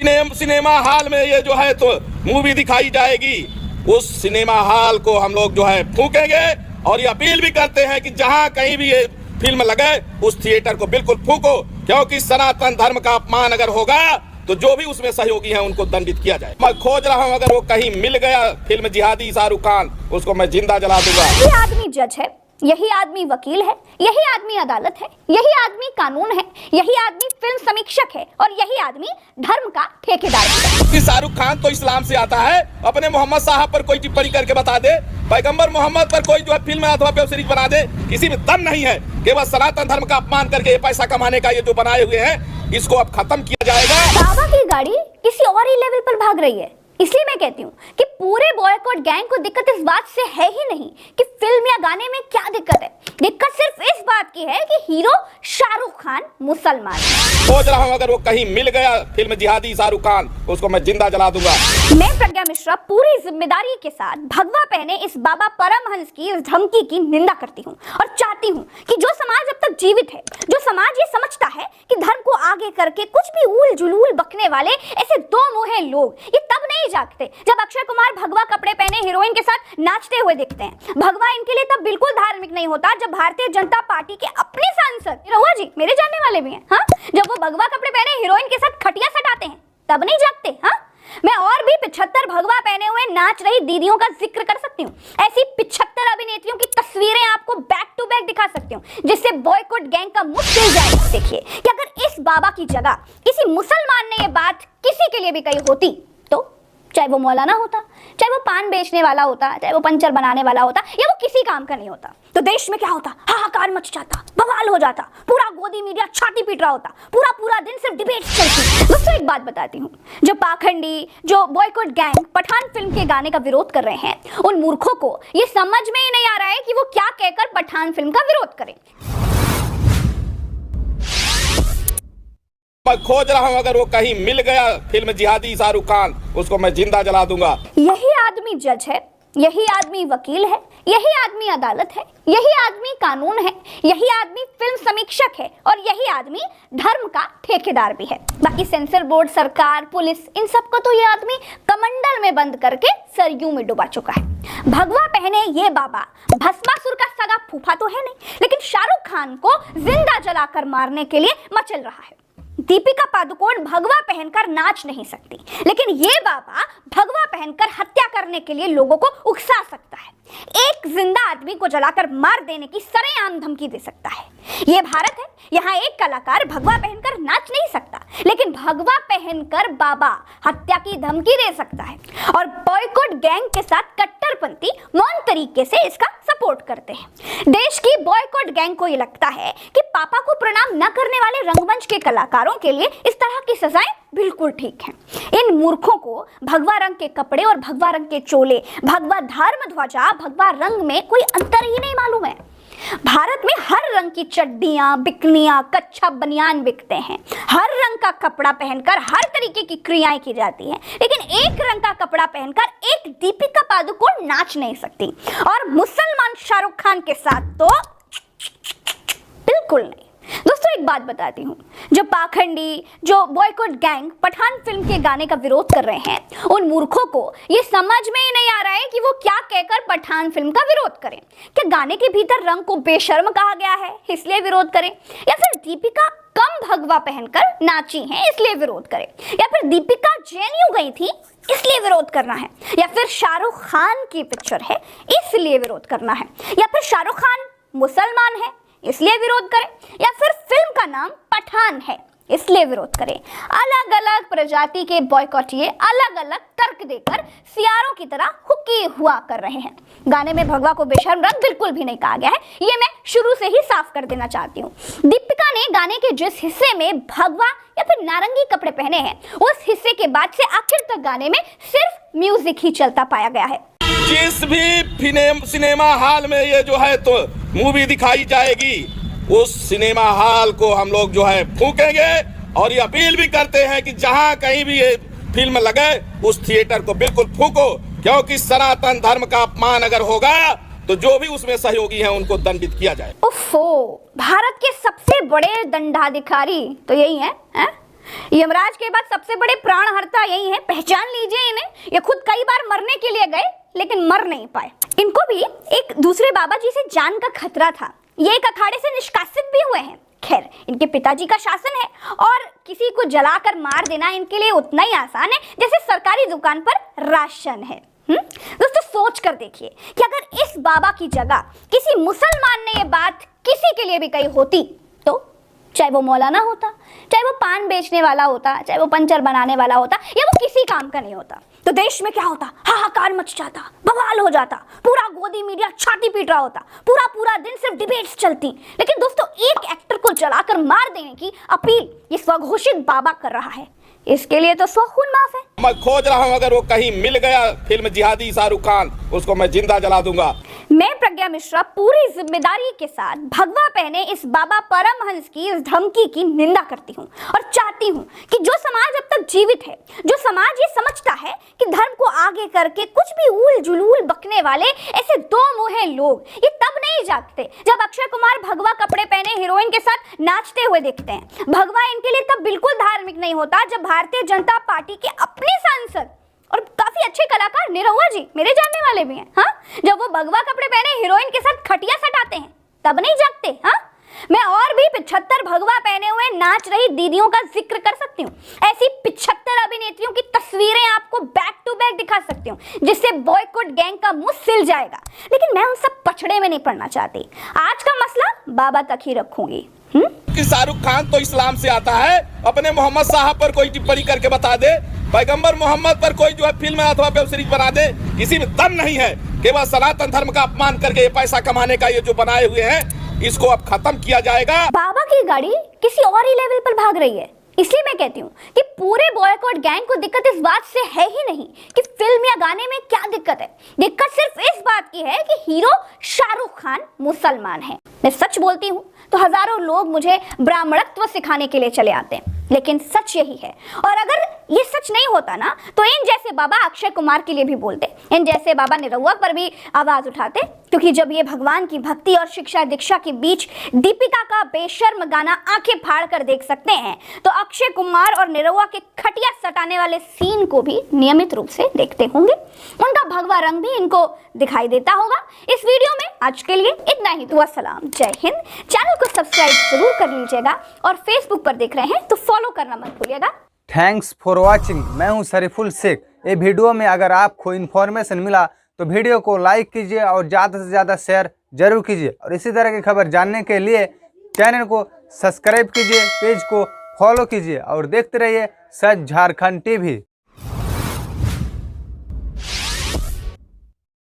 Cinema hall में ये जो है तो मूवी दिखाई जाएगी, उस सिनेमा हॉल को हम लोग जो है फूकेंगे और ये अपील भी करते हैं कि जहां कहीं भी ये फिल्म लगे उस थिएटर को बिल्कुल फूको, क्योंकि सनातन धर्म का अपमान अगर होगा तो जो भी उसमें सहयोगी हैं उनको दंडित किया जाए। मैं खोज रहा हूं, अगर वो कहीं मिल गया फिल्म जिहादी शाहरुख खान, उसको मैं जिंदा जला दूंगा। ये आदमी जज है, यही आदमी वकील है, यही आदमी अदालत है, यही आदमी कानून है, यही आदमी फिल्म समीक्षक है और यही आदमी धर्म का ठेकेदार है। शाहरुख खान तो इस्लाम से आता है, अपने मोहम्मद साहब पर कोई टिप्पणी करके बता दे, पैगंबर मोहम्मद पर कोई जो है फिल्म अथवा वेब सीरीज बना दे, किसी में दम नहीं है। केवल सनातन धर्म का अपमान करके ये पैसा कमाने का ये जो बनाए हुए हैं, इसको अब खत्म किया जाएगा। बाबा की गाड़ी किसी और ही लेवल पर भाग रही है, इसलिए मैं कहती हूँ कि पूरे बॉयकॉट गैंग को दिक्कत इस बात से है ही नहीं कि फिल्म या गाने में क्या दिक्कत है। दिक्कत सिर्फ इस बात की है कि हीरो शाहरुख खान मुसलमान है। सोच रहा हूँ, अगर वो कहीं मिल गया फिल्म जिहादी शाहरुख खान, उसको मैं जिंदा जला दूंगा। मैं प्रज्ञा मिश्रा पूरी जिम्मेदारी के साथ भगवा पहने इस बाबा परमहंस की इस धमकी की निंदा करती हूँ और चाहती हूँ कि जो समाज अब तक जीवित है, जो समाज ये समझता है कि धर्म को आगे करके कुछ भी ऊल जुलूल बकने वाले ऐसे दो मुंहे लोग ये तब नहीं जागते जब अक्षय कुमार भगवा कपड़े पहने हीरोइन के साथ नाचते हुए दिखते हैं। भगवा इनके लिए तब बिल्कुल धार्मिक नहीं होता जब भारतीय जनता पार्टी के अपने सांसद रहुआ जी, मेरे जानने वाले भी हैं, हाँ, जब वो भगवा कपड़े पहने हीरोइन के साथ खटिया सटाते हैं तब नहीं जागते। हाँ, मैं और भी 75 भगवा पहने हुए नाच रही दीदियों का जिक्र कर सकती हूँ। ऐसी 75 अभिनेत्रियों की तस्वीरें आपको बैक टू बैक दिखा सकती हूँ, जिससे बॉयकॉट गैंग का मुंह खुल जाएगा। देखिए कि अगर इस बाबा की जगह किसी मुसलमान ने ये बात किसी के लिए भी कही होती, तो चाहे वो मौलाना होता, चाहे वो पान बेचने वाला होता, चाहे वो पंचर बनाने वाला होता, या वो किसी काम का नहीं होता, तो देश में क्या होता? हाहाकार मच जाता, बवाल हो जाता, पूरा गोदी मीडिया छाती पीट रहा होता, पूरा दिन सिर्फ डिबेट चलती। दोस्तों एक बात बताती हूँ, जो पाखंडी, जो बॉयकॉट गैंग पठान फिल्म के गाने का विरोध कर रहे हैं, उन मूर्खों को ये समझ में ही नहीं आ रहा है कि वो क्या कहकर पठान फिल्म का विरोध करें। मैं खोज रहा हूँ, अगर वो कहीं मिल गया फिल्म जिहादी शाहरुख खान, उसको मैं जिंदा जला दूंगा। यही आदमी जज है, यही आदमी वकील है, यही आदमी अदालत है, यही आदमी कानून है, यही आदमी फिल्म समीक्षक है और यही आदमी धर्म का ठेकेदार भी है। बाकी सेंसर बोर्ड, सरकार, पुलिस, इन सबको तो ये आदमी कमंडल में बंद करके सरयू में डुबा चुका है। भगवा पहने ये बाबा भस्मासुर का सगा फूफा तो है नहीं, लेकिन शाहरुख खान को जिंदा जलाकर मारने के लिए मचल रहा है। दीपिका पादुकोण भगवा पहनकर नाच नहीं सकती, लेकिन ये बाबा भगवा पहनकर हत्या करने के लिए लोगों को उकसा सकता है। एक जिंदा आदमी को जलाकर मार देने की सरेआम धमकी दे सकता है। ये भारत है, यहाँ एक कलाकार भगवा पहनकर नाच नहीं सकता, लेकिन भगवा पहनकर बाबा हत्या की धमकी दे सकता है। और बॉयकॉट गैंग के साथ कट्टरपंथी मौन तरीके से इसका सपोर्ट करते हैं। देश की बॉयकॉट गैंग को ये लगता है कि पापा को प्रणाम न करने वाले रंगमंच के कलाकारों के लिए इस तरह की सजाएं बिल्कुल ठीक हैं। इन मूर्खों को भगवा रंग के कपड़े और भगवा रंग के चोले, भगवा धर्म ध्वजा, भगवा रंग में कोई अंतर ही नहीं मालूम है। भारत में हर रंग की चड्डियां, बिकनियां, कच्छा, बनियान बिकते हैं। हर रंग का कपड़ा पहनकर हर तरीके की क्रियाएं की जाती हैं, लेकिन एक रंग का कपड़ा पहनकर एक दीपिका पादुकोण नाच नहीं सकती, और मुसलमान शाहरुख खान के साथ तो बिल्कुल नहीं। दोस्तों एक बात बताती हूँ, जो पाखंडी, जो बॉयकॉट गैंग पठान फिल्म के गाने का विरोध कर रहे हैं, उन मूर्खों को ये समझ में ही नहीं आ रहा है कि वो क्या कहकर पठान फिल्म का विरोध करें। क्या गाने के भीतर रंग को बेशर्म कहा गया है इसलिए विरोध करें, या फिर दीपिका कम भगवा पहनकर नाची है इसलिए विरोध करें, या फिर दीपिका जेएनयू गई थी इसलिए विरोध करना है, या फिर शाहरुख खान की पिक्चर है इसलिए विरोध करना है, या फिर शाहरुख खान मुसलमान है इसलिए विरोध करें, या फिर फिल्म का नाम पठान है इसलिए विरोध करें। अलग अलग प्रजाति के बॉयकॉटिये अलग अलग तर्क देकर सियारों की तरह हुक्की हुआ कर रहे हैं। गाने में भगवा को बेशर्म रंग बिल्कुल भी नहीं कहा गया है, ये मैं शुरू से ही साफ कर देना चाहती हूँ। दीपिका ने गाने के जिस हिस्से में भगवा या फिर नारंगी कपड़े पहने हैं, उस हिस्से के बाद से आखिर तक गाने में सिर्फ म्यूजिक ही चलता पाया गया है। जिस भी सिनेमा हॉल में ये जो है तो मूवी दिखाई जाएगी, उस सिनेमा हॉल को हम लोग जो है फूकेंगे और ये अपील भी करते हैं कि जहां कहीं भी ये फिल्म लगे उस थिएटर को बिल्कुल फूको, क्योंकि सनातन धर्म का अपमान अगर होगा तो जो भी उसमें सहयोगी हैं उनको दंडित किया जाए। उफ़ो, भारत के सबसे बड़े दंडाधिकारी तो यही है? यमराज के बाद सबसे बड़े प्राणहर्ता यही है, पहचान लीजिए इन्हें। ये खुद कई बार मरने के लिए गए लेकिन मर नहीं पाए। इनको भी एक दूसरे बाबा जी से जान का खतरा था। ये एक अखाड़े से निष्कासित भी हुए हैं। खैर, इनके पिताजी का शासन है और किसी को जलाकर मार देना इनके लिए उतना ही आसान है जैसे सरकारी दुकान पर राशन है। दोस्तों, सोच कर देखिए कि अगर इस बाबा की जगह किसी मुसलमान ने ये बात किसी के लिए भी कही होती तो, चाहे वो मौलाना होता, चाहे वो पान बेचने वाला होता, चाहे वो पंचर बनाने वाला होता, या वो किसी काम का नहीं होता, तो देश में क्या होता? हाहाकार मच जाता, बवाल हो जाता, पूरा गोदी मीडिया छाती पीट रहा होता, पूरा दिन सिर्फ डिबेट्स चलती। लेकिन दोस्तों, एक एक्टर को जलाकर मार देने की अपील ये स्वघोषित बाबा कर रहा है। इसके लिए तो सौ खून माफ है। मैं खोज रहा हूं, अगर वो कहीं मिल गया फिल्म जिहादी शाहरुख खान, उसको मैं जिंदा जला दूंगा। मैं प्रज्ञा मिश्रा पूरी जिम्मेदारी के साथ भगवा पहने इस बाबा परमहंस की इस धमकी की निंदा करती हूँ और चाहती हूँ कि जो समाज अब तक जीवित है, जो समाज ये समझता है कि धर्म को आगे करके कुछ भी ऊल जुलूल बकने वाले ऐसे दो मुंहे लोग ये तब नहीं जागते जब अक्षय कुमार भगवा कपड़े पहने हीरोइन के साथ नाचते हुए दिखते हैं। भगवा इनके लिए तब बिल्कुल धार्मिक नहीं होता जब भारतीय जनता पार्टी के अपने सांसद और काफी अच्छे कलाकार निरहुआ जी, मेरे जानने वाले भी हैं, हाँ, जब वो भगवा कपड़े पहने हीरोइन के साथ खटिया सटाते हैं तब नहीं जागते। हाँ, मैं और भी 75 भगवा पहने हुए नाच रही दीदियों का जिक्र कर सकती हूँ। ऐसी 75 अभिनेत्रियों की तस्वीरें आपको बैक टू बैक दिखा सकती हूँ जिससे बॉयकॉट गैंग का मुंह सिल जाएगा। लेकिन मैं उन सब पछड़े में नहीं पड़ना चाहती। आज का मसला बाबा तक ही रखूंगी। कि शाहरुख खान तो इस्लाम से आता है, अपने मोहम्मद साहब पर कोई टिप्पणी करके बता दे, पैगंबर मोहम्मद पर कोई जो है फिल्म अथवा वेब सीरीज बना दे, किसी में दम नहीं है। केवल सनातन धर्म का अपमान करके ये पैसा कमाने का ये जो बनाए हुए हैं, इसको अब खत्म किया जाएगा। बाबा की गाड़ी किसी और ही लेवल पर भाग रही है। इसलिए मैं कहती हूँ कि पूरे बॉयकॉट गैंग को दिक्कत इस बात से है ही नहीं कि फिल्म या गाने में क्या दिक्कत है। दिक्कत सिर्फ इस बात की है कि हीरो शाहरुख खान मुसलमान है। मैं सच बोलती हूँ तो हजारों लोग मुझे ब्राह्मणत्व सिखाने के लिए चले आते हैं, लेकिन सच यही है। और अगर ये सच नहीं होता ना तो इन जैसे बाबा अक्षय कुमार के लिए भी बोलते, इन जैसे बाबा निरहुआ पर भी आवाज उठाते, क्योंकि जब ये भगवान की भक्ति और शिक्षा दीक्षा के बीच दीपिका का बेशर्म गाना आंखें फाड़ कर देख सकते हैं तो अक्षय कुमार और निरहुआ के खटिया सटाने वाले सीन को भी नियमित रूप से देखते होंगे। उनका भगवा रंग भी इनको दिखाई देता होगा। इस वीडियो में आज के लिए इतना ही। दुआ सलाम, जय हिंद। चैनल को सब्सक्राइब जरूर कर लीजिएगा और फेसबुक पर देख रहे हैं तो फॉलो करना मत भूलिएगा। Thanks for watching. मैं हूं शरीफुल शेख। ये वीडियो में अगर आपको इन्फॉर्मेशन मिला तो वीडियो को लाइक कीजिए और ज़्यादा से ज़्यादा शेयर जरूर कीजिए और इसी तरह की खबर जानने के लिए चैनल को सब्सक्राइब कीजिए, पेज को फॉलो कीजिए और देखते रहिए सच झारखंड टीवी।